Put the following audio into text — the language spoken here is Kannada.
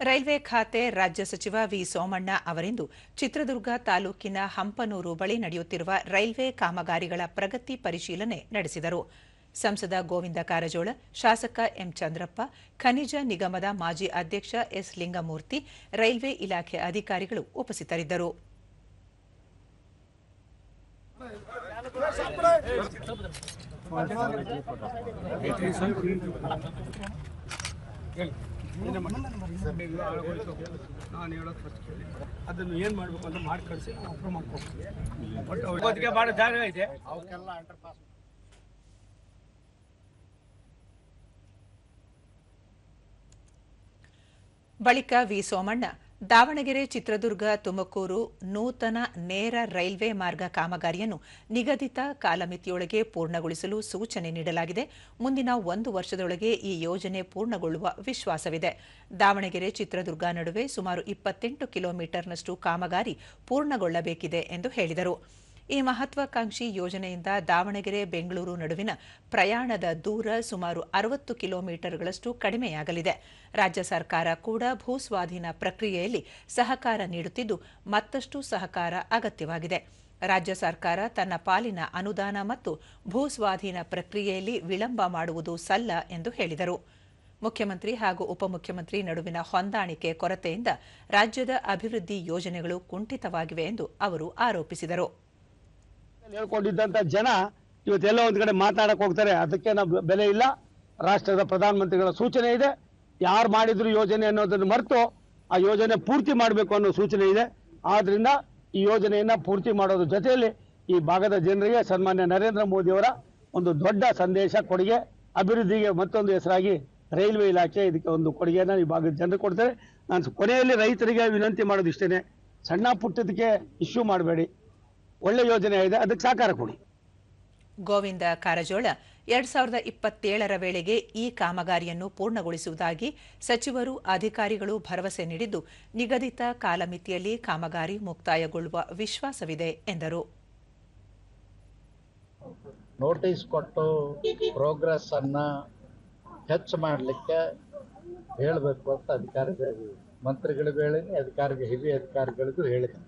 ರೈಲ್ವೆ ಖಾತೆ ರಾಜ್ಯ ಸಚಿವ ವಿ ಸೋಮಣ್ಣ ಅವರಿಂದು ಚಿತ್ರದುರ್ಗ ತಾಲೂಕಿನ ಹಂಪನೂರು ಬಳಿ ನಡೆಯುತ್ತಿರುವ ರೈಲ್ವೆ ಕಾಮಗಾರಿಗಳ ಪ್ರಗತಿ ಪರಿಶೀಲನೆ ನಡೆಸಿದರು. ಸಂಸದ ಗೋವಿಂದ ಕಾರಜೋಳ, ಶಾಸಕ ಎಂ ಚಂದ್ರಪ್ಪ, ಖನಿಜ ನಿಗಮದ ಮಾಜಿ ಅಧ್ಯಕ್ಷ ಎಸ್ ಲಿಂಗಮೂರ್ತಿ, ರೈಲ್ವೆ ಇಲಾಖೆ ಅಧಿಕಾರಿಗಳು ಉಪಸ್ಥಿತರಿದ್ದರು. ನಾನು ಹೇಳೋದು ಫಸ್ಟ್ ಕೇಳಿ ಅದನ್ನು ಏನು ಮಾಡಬೇಕು ಅಂತ ಮಾಡಿ ಕಳಿಸಿ ಅಪ್ರೂವ್ ಮಾಡ್ಕೊಡ್ತೀವಿ. ಬಟ್ ಅವ್ರಿಗೆ ಭಾಳ ಜಾಗ ಇದೆ, ಅವಕ್ಕೆಲ್ಲ ಅಂಡರ್ ಪಾಸ್. ಬಳಿಕ ವಿ ಸೋಮಣ್ಣ ದಾವಣಗೆರೆ, ಚಿತ್ರದುರ್ಗ, ತುಮಕೂರು ನೂತನ ನೇರ ರೈಲ್ವೆ ಮಾರ್ಗ ಕಾಮಗಾರಿಯನ್ನು ನಿಗದಿತ ಕಾಲಮಿತಿಯೊಳಗೆ ಪೂರ್ಣಗೊಳಿಸಲು ಸೂಚನೆ ನೀಡಲಾಗಿದೆ. ಮುಂದಿನ 1 ವರ್ಷದೊಳಗೆ ಈ ಯೋಜನೆ ಪೂರ್ಣಗೊಳ್ಳುವ ವಿಶ್ವಾಸವಿದೆ. ದಾವಣಗೆರೆ, ಚಿತ್ರದುರ್ಗ ನಡುವೆ ಸುಮಾರು 28 ಕಿಲೋಮೀಟರ್ನಷ್ಟು ಕಾಮಗಾರಿ ಪೂರ್ಣಗೊಳ್ಳಬೇಕಿದೆ ಎಂದು ಹೇಳಿದರು. ಈ ಮಹತ್ವಾಕಾಂಕ್ಷಿ ಯೋಜನೆಯಿಂದ ದಾವಣಗೆರೆ, ಬೆಂಗಳೂರು ನಡುವಿನ ಪ್ರಯಾಣದ ದೂರ ಸುಮಾರು 60 ಕಿಲೋಮೀಟರ್ಗಳಷ್ಟು ಕಡಿಮೆಯಾಗಲಿದೆ. ರಾಜ್ಯ ಸರ್ಕಾರ ಕೂಡ ಭೂಸ್ವಾಧೀನ ಪ್ರಕ್ರಿಯೆಯಲ್ಲಿ ಸಹಕಾರ ನೀಡುತ್ತಿದ್ದು, ಮತ್ತಷ್ಟು ಸಹಕಾರ ಅಗತ್ಯವಾಗಿದೆ. ರಾಜ್ಯ ಸರ್ಕಾರ ತನ್ನ ಪಾಲಿನ ಅನುದಾನ ಮತ್ತು ಭೂಸ್ವಾಧೀನ ಪ್ರಕ್ರಿಯೆಯಲ್ಲಿ ವಿಳಂಬ ಮಾಡುವುದು ಸಲ್ಲ ಎಂದು ಹೇಳಿದರು. ಮುಖ್ಯಮಂತ್ರಿ ಹಾಗೂ ಉಪಮುಖ್ಯಮಂತ್ರಿ ನಡುವಿನ ಹೊಂದಾಣಿಕೆ ಕೊರತೆಯಿಂದ ರಾಜ್ಯದ ಅಭಿವೃದ್ಧಿ ಯೋಜನೆಗಳು ಕುಂಠಿತವಾಗಿವೆ ಎಂದು ಅವರು ಆರೋಪಿಸಿದರು. ಹೇಳ್ಕೊಂಡಿದ್ದಂತ ಜನ ಇವತ್ತೆಲ್ಲ ಒಂದ್ ಕಡೆ ಮಾತನಾಡಕ್ ಹೋಗ್ತಾರೆ. ಅದಕ್ಕೆ ನಾವು ಬೆಲೆ ಇಲ್ಲ. ರಾಷ್ಟ್ರದ ಪ್ರಧಾನಮಂತ್ರಿಗಳ ಸೂಚನೆ ಇದೆ, ಯಾರು ಮಾಡಿದ್ರು ಯೋಜನೆ ಅನ್ನೋದನ್ನು ಮರೆತು ಆ ಯೋಜನೆ ಪೂರ್ತಿ ಮಾಡಬೇಕು ಅನ್ನೋ ಸೂಚನೆ ಇದೆ. ಆದ್ರಿಂದ ಈ ಯೋಜನೆಯನ್ನ ಪೂರ್ತಿ ಮಾಡೋದ್ರ ಜೊತೆಯಲ್ಲಿ ಈ ಭಾಗದ ಜನರಿಗೆ ಸನ್ಮಾನ್ಯ ನರೇಂದ್ರ ಮೋದಿ ಅವರ ಒಂದು ದೊಡ್ಡ ಸಂದೇಶ, ಕೊಡುಗೆ, ಅಭಿವೃದ್ಧಿಗೆ ಮತ್ತೊಂದು ಹೆಸರಾಗಿ ರೈಲ್ವೆ ಇಲಾಖೆ ಇದಕ್ಕೆ ಒಂದು ಕೊಡುಗೆಯನ್ನು ಈ ಭಾಗದ ಜನರು ಕೊಡ್ತಾರೆ. ನಾನು ಕೊನೆಯಲ್ಲಿ ರೈತರಿಗೆ ವಿನಂತಿ ಮಾಡೋದು ಇಷ್ಟೇನೆ, ಸಣ್ಣ ಪುಟ್ಟದಕ್ಕೆ ಇಶ್ಯೂ ಮಾಡಬೇಡಿ, ಒಳ್ಳೆ ಯೋಜನೆ ಇದೆ, ಅದಕ್ಕೆ ಸಹಕಾರ ಕೊಡಿ. ಗೋವಿಂದ ಕಾರಜೋಳ 2027ರ ವೇಳೆಗೆ ಈ ಕಾಮಗಾರಿಯನ್ನು ಪೂರ್ಣಗೊಳಿಸುವುದಾಗಿ ಸಚಿವರು, ಅಧಿಕಾರಿಗಳು ಭರವಸೆ ನೀಡಿದ್ದು, ನಿಗದಿತ ಕಾಲಮಿತಿಯಲ್ಲಿ ಕಾಮಗಾರಿ ಮುಕ್ತಾಯಗೊಳ್ಳುವ ವಿಶ್ವಾಸವಿದೆ ಎಂದರು. ನೋಟಿಸ್ ಕೊಟ್ಟು ಪ್ರೋಗ್ರೆಸ್ ಅನ್ನ ಹೆಚ್ಚು ಮಾಡಲಿಕ್ಕೆ ಹೇಳಬೇಕು ಅಂತ ಮಂತ್ರಿಗಳಿಗೂ ಹೇಳಿನಿ, ಹಿರಿಯ ಅಧಿಕಾರಿಗಳಿಗೂ ಹೇಳಿದ್ದೀನಿ.